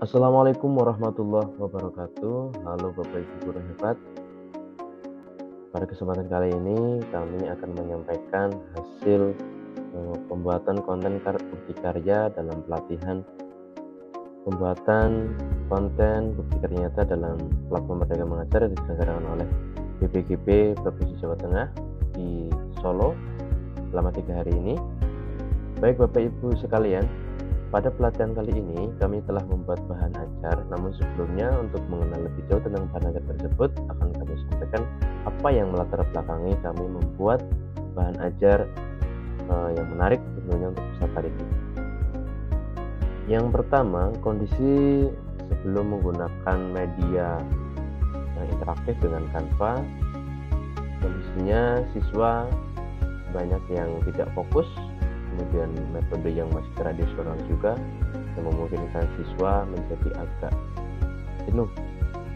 Assalamualaikum warahmatullahi wabarakatuh. Halo Bapak Ibu guru hebat. Pada kesempatan kali ini kami akan menyampaikan hasil pembuatan konten bukti karya dalam pelatihan pembuatan konten bukti karya nyata dalam platform Merdeka Mengajar yang diselenggarakan oleh BPGP Provinsi Jawa Tengah di Solo selama 3 hari ini. Baik Bapak Ibu sekalian, pada pelatihan kali ini kami telah membuat bahan ajar, namun sebelumnya untuk mengenal lebih jauh tentang bahan ajar tersebut akan kami sampaikan apa yang melatar belakangi kami membuat bahan ajar yang menarik tentunya untuk peserta didik. Yang pertama, kondisi sebelum menggunakan media yang interaktif dengan Canva, kondisinya siswa banyak yang tidak fokus, kemudian metode yang masih tradisional juga yang memungkinkan siswa menjadi agak jenuh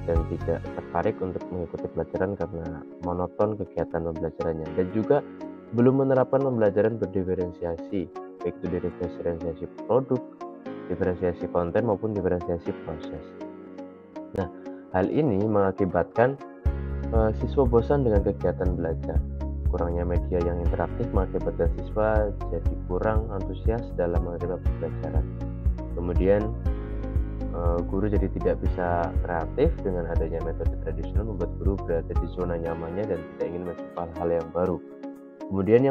dan tidak tertarik untuk mengikuti pelajaran karena monoton kegiatan pembelajarannya, dan juga belum menerapkan pembelajaran berdiferensiasi, baik itu diferensiasi produk, diferensiasi konten maupun diferensiasi proses. Nah, hal ini mengakibatkan siswa bosan dengan kegiatan belajar. Kurangnya media yang interaktif mengakibatkan siswa jadi kurang antusias dalam menerima pembelajaran. Kemudian guru jadi tidak bisa kreatif dengan adanya metode tradisional, membuat guru berada di zona nyamannya dan tidak ingin mencoba hal yang baru. Kemudian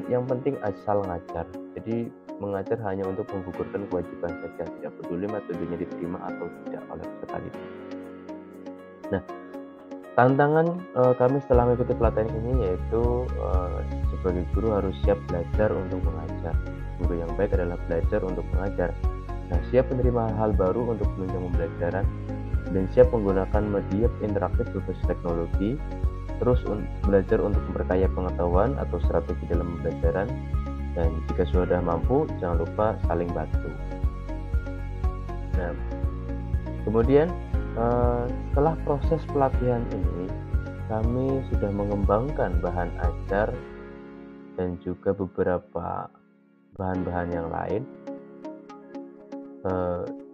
yang penting asal ngajar. Jadi mengajar hanya untuk menggugurkan kewajiban saja, tidak peduli metodenya diterima atau tidak oleh peserta didik. Nah, tantangan kami setelah mengikuti pelatihan ini yaitu sebagai guru harus siap belajar untuk mengajar. Guru yang baik adalah belajar untuk mengajar. Nah, siap menerima hal baru untuk menunjang pembelajaran dan siap menggunakan media interaktif berbasis teknologi, terus belajar untuk memperkaya pengetahuan atau strategi dalam pembelajaran, dan jika sudah mampu, jangan lupa saling bantu. Nah, kemudian setelah proses pelatihan ini, kami sudah mengembangkan bahan ajar dan juga beberapa bahan-bahan yang lain.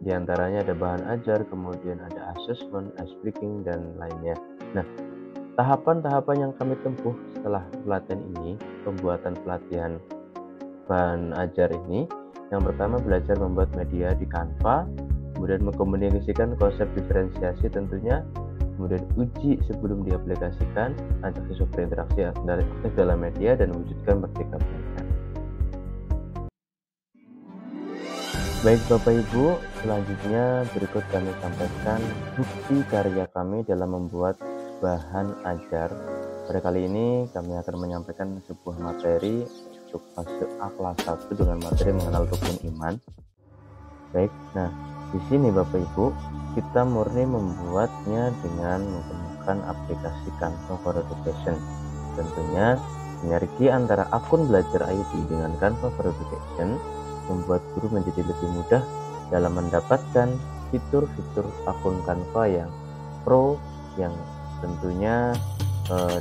Di antaranya ada bahan ajar, kemudian ada assessment, ice breaking, dan lainnya. Nah, tahapan-tahapan yang kami tempuh setelah pelatihan ini, pembuatan pelatihan bahan ajar ini, yang pertama belajar membuat media di Canva, kemudian mengkomunikasikan konsep diferensiasi tentunya, kemudian uji sebelum diaplikasikan, ajak siswa berinteraksi aktif dalam media, dan wujudkan merdeka belajar. Baik Bapak Ibu, selanjutnya berikut kami sampaikan bukti karya kami dalam membuat bahan ajar. Pada kali ini kami akan menyampaikan sebuah materi untuk fase A kelas 1 dengan materi mengenal rukun iman. Baik, nah di sini Bapak Ibu, kita murni membuatnya dengan menggunakan aplikasi Canva for Education. Tentunya sinergi antara akun Belajar ID dengan Canva for Education membuat guru menjadi lebih mudah dalam mendapatkan fitur-fitur akun Canva yang pro, yang tentunya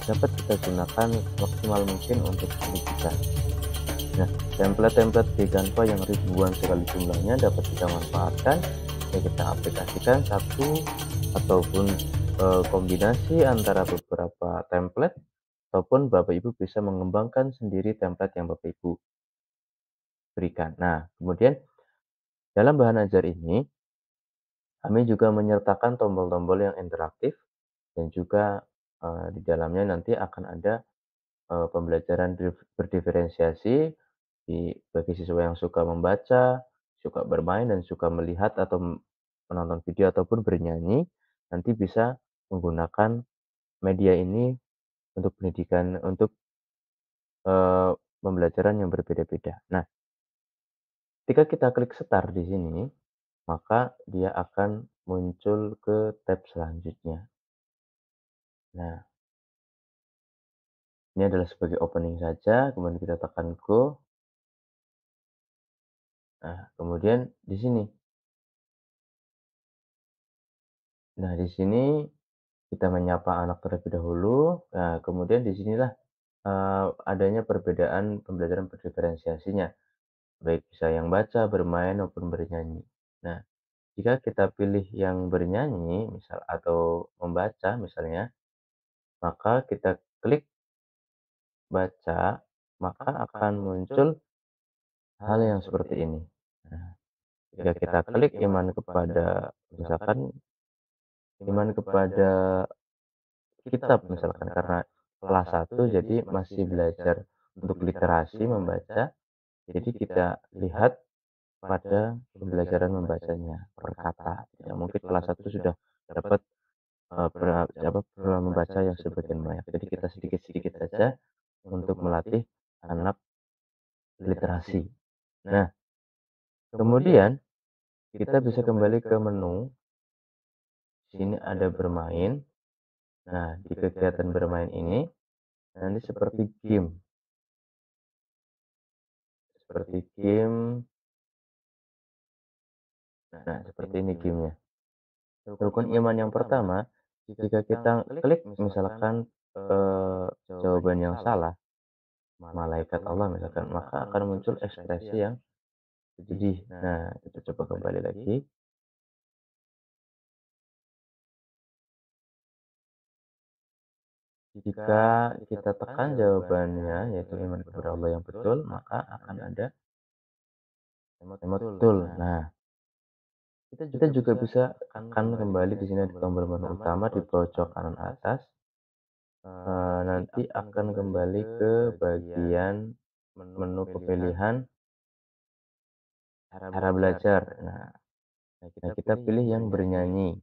dapat kita gunakan maksimal mungkin untuk pendidikan. Nah, template-template di Canva yang ribuan sekali jumlahnya dapat kita manfaatkan, ya kita aplikasikan satu ataupun kombinasi antara beberapa template, ataupun Bapak Ibu bisa mengembangkan sendiri template yang Bapak Ibu berikan. Nah, kemudian dalam bahan ajar ini, kami juga menyertakan tombol-tombol yang interaktif dan juga di dalamnya nanti akan ada pembelajaran berdiferensiasi bagi siswa yang suka membaca, suka bermain, dan suka melihat atau menonton video ataupun bernyanyi, nanti bisa menggunakan media ini untuk pendidikan, untuk pembelajaran yang berbeda-beda. Nah, ketika kita klik start di sini, maka dia akan muncul ke tab selanjutnya. Nah, ini adalah sebagai opening saja, kemudian kita tekan go. Nah, kemudian di sini. Nah, di sini kita menyapa anak terlebih dahulu. Nah, kemudian di sinilah adanya perbedaan pembelajaran berdiferensiasinya, baik bisa yang baca, bermain, maupun bernyanyi. Nah, Jika kita pilih yang bernyanyi misal atau membaca misalnya, maka kita klik baca, maka akan muncul hal yang seperti ini. Nah, jika kita klik iman kepada misalkan iman kepada kitab misalkan karena kelas 1 jadi masih belajar untuk literasi membaca, jadi kita lihat pada pembelajaran membacanya per kata. Ya mungkin kelas 1 sudah dapat, membaca yang sebagian banyak. Jadi kita sedikit-sedikit saja untuk melatih anak literasi. Nah, kemudian kita bisa kembali ke menu, sini ada bermain. Nah, di kegiatan bermain ini nanti seperti game. Nah, seperti ini gamenya. Rukun iman yang pertama, jika kita klik misalkan jawaban yang salah, malaikat Allah misalkan, maka akan muncul ekspresi yang sedih. Nah, kita coba kembali lagi. Jika kita tekan jawabannya, yaitu iman kepada Allah yang betul, maka akan ada emot betul. Nah, kita juga bisa tekan kembali di sini di tombol menu utama di pojok kanan atas. Nanti akan kembali ke bagian menu pemilihan cara belajar. Nah, kita pilih yang bernyanyi.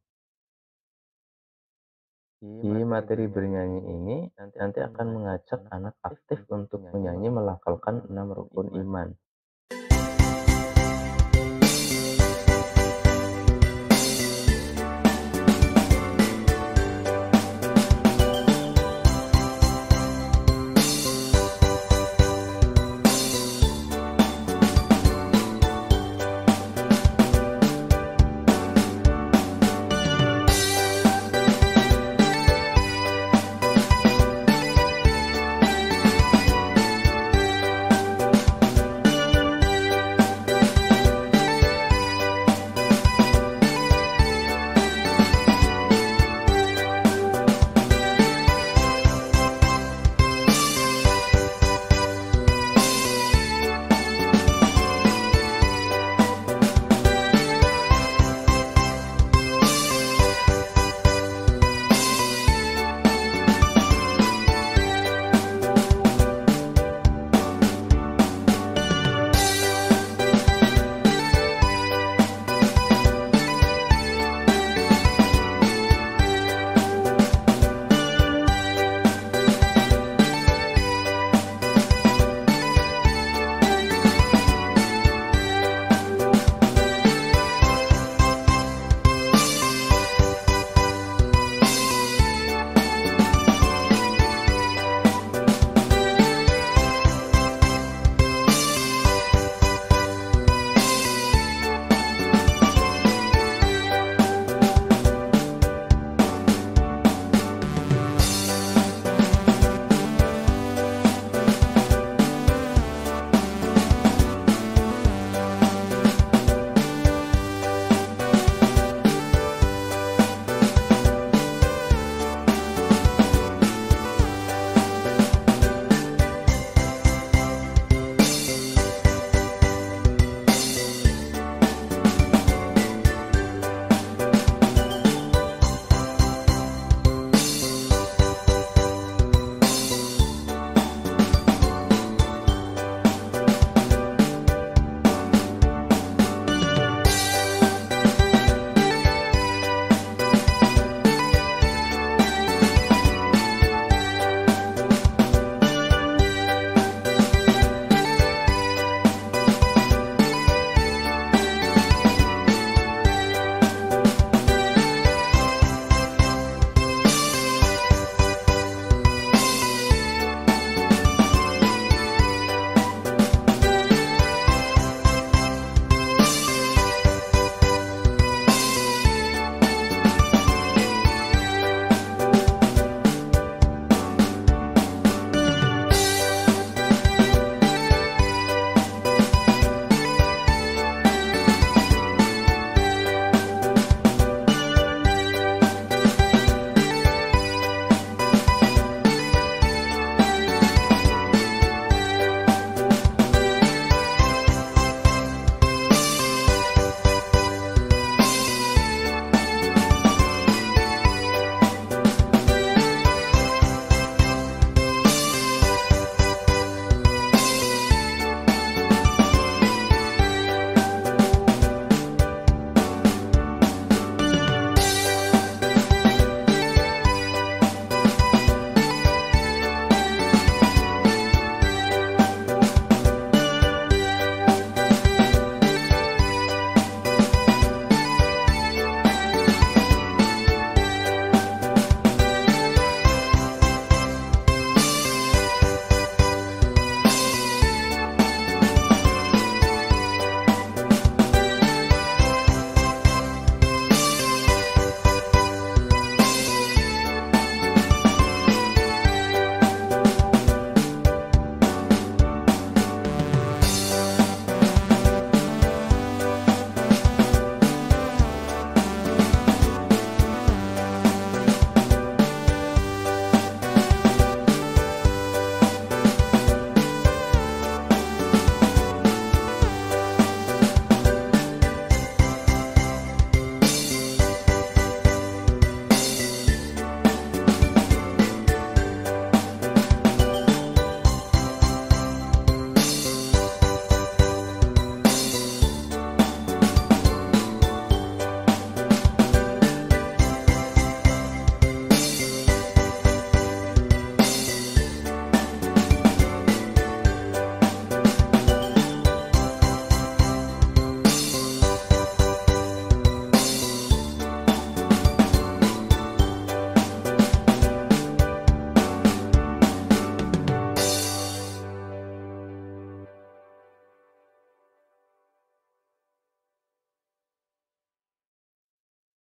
Di materi bernyanyi ini nanti akan mengajak anak aktif untuk menyanyi melafalkan 6 rukun iman.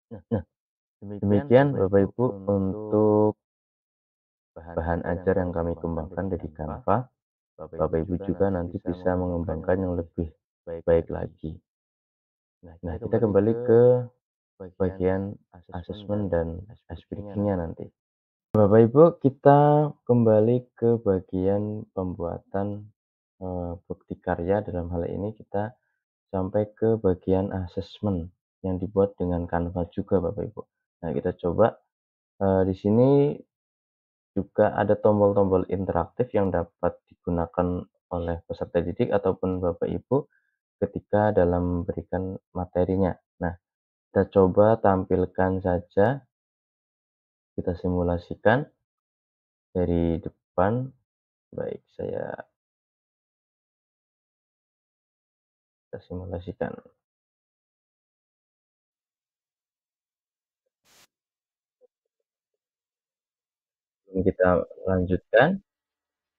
Nah, demikian Bapak Ibu untuk bahan ajar yang kami kembangkan dari Canva. Bapak Ibu juga nanti bisa mengembangkan yang lebih baik lagi. Nah, kita kembali ke bagian asesmen dan ice breaking-nya nanti. Bapak Ibu, kita kembali ke bagian pembuatan bukti karya. Dalam hal ini kita sampai ke bagian asesmen yang dibuat dengan Canva juga, Bapak Ibu. Nah, kita coba di sini juga ada tombol-tombol interaktif yang dapat digunakan oleh peserta didik ataupun Bapak Ibu ketika dalam memberikan materinya. Nah, kita coba tampilkan saja, kita simulasikan dari depan. Baik, kita simulasikan. Sebelum kita lanjutkan,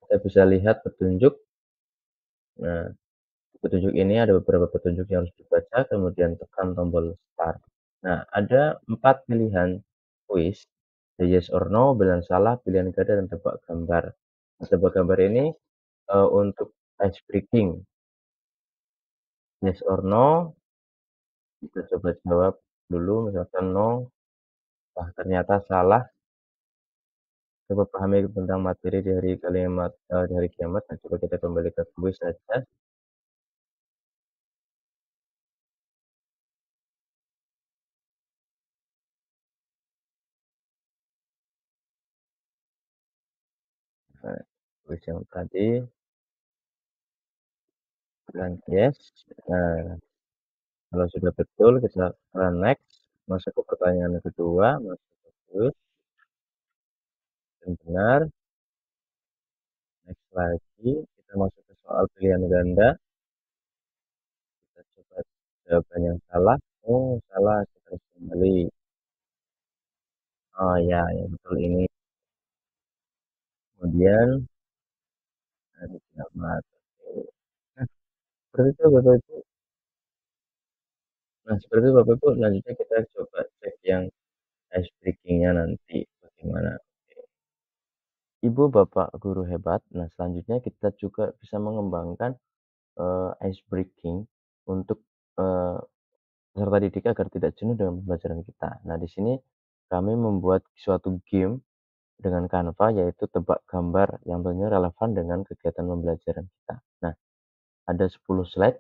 kita bisa lihat petunjuk. Nah, petunjuk ini ada beberapa petunjuk yang harus dibaca, kemudian tekan tombol start. Nah, ada 4 pilihan kuis, yes or no, benar salah, pilihan ganda, dan tebak gambar. Nah, tebak gambar ini untuk ice breaking. Yes or no, kita coba jawab dulu, misalkan no, ternyata salah. Coba pahami tentang materi dari kalimat dari kiamat. Nah, coba kita kembali ke kuis saja. Nah, kuis yang tadi bilang yes. Nah, kalau sudah betul kita next, masuk ke pertanyaan yang kedua, masuk ke kuis dan benar. Next lagi, kita masuk ke soal pilihan ganda. Kita coba jawaban yang salah. Oh, salah, kita harus kembali. Oh ya, yang betul ini. Kemudian hari kiamat. Nah, seperti itu Bapak Ibu. Nah, seperti itu Bapak Ibu. Selanjutnya kita coba cek yang ice breaking-nya nanti bagaimana. Ibu Bapak guru hebat. Nah, selanjutnya kita juga bisa mengembangkan ice breaking untuk peserta didik agar tidak jenuh dengan pembelajaran kita. Nah, di sini kami membuat suatu game dengan Canva, yaitu tebak gambar yang tentunya relevan dengan kegiatan pembelajaran kita. Nah, ada 10 slide,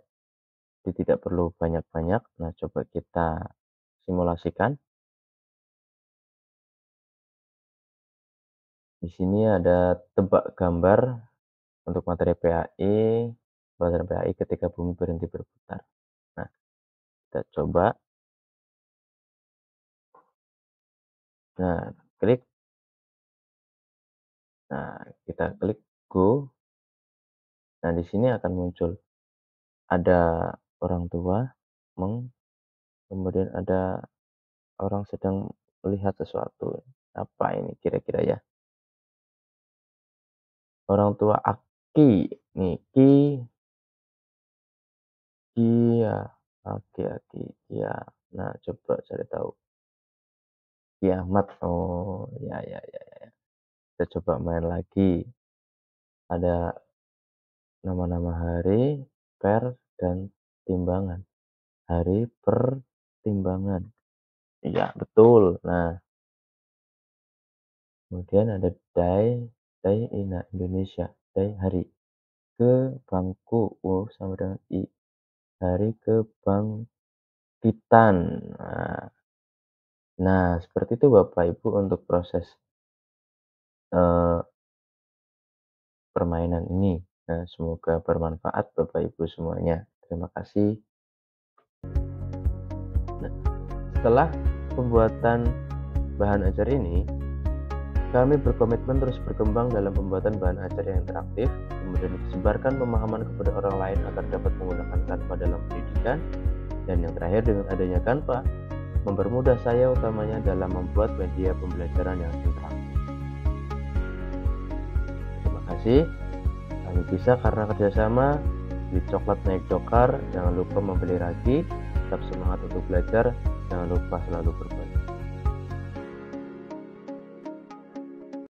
jadi tidak perlu banyak-banyak. Nah, coba kita simulasikan. Di sini ada tebak gambar untuk materi PAI, pelajaran PAI ketika bumi berhenti berputar. Nah, kita coba. Nah, klik. Nah, kita klik go. Nah, di sini akan muncul ada orang tua, kemudian ada orang sedang melihat sesuatu. Apa ini kira-kira ya? Orang tua Aki. Nih, Kia. Oke, Aki. Kia. Nah, coba cari tahu. Kiamat. Oh, ya, ya, ya, ya. Kita coba main lagi. Ada nama-nama hari, per, dan timbangan. Hari per timbangan. Iya, betul. Nah, kemudian ada day Indonesia, day hari. Ke bangku, sama dengan I. Hari kebangkitan. Nah, seperti itu Bapak Ibu untuk proses permainan ini. Nah, semoga bermanfaat Bapak Ibu semuanya. Terima kasih. Nah, setelah pembuatan bahan ajar ini, kami berkomitmen terus berkembang dalam pembuatan bahan ajar yang interaktif, kemudian disebarkan pemahaman kepada orang lain agar dapat menggunakan Canva dalam pendidikan, dan yang terakhir dengan adanya Canva, mempermudah saya utamanya dalam membuat media pembelajaran yang interaktif. Terima kasih. Kami bisa karena kerjasama. Di coklat naik cokar. Jangan lupa membeli ragi. Tetap semangat untuk belajar. Jangan Jangan lupa selalu berbagi.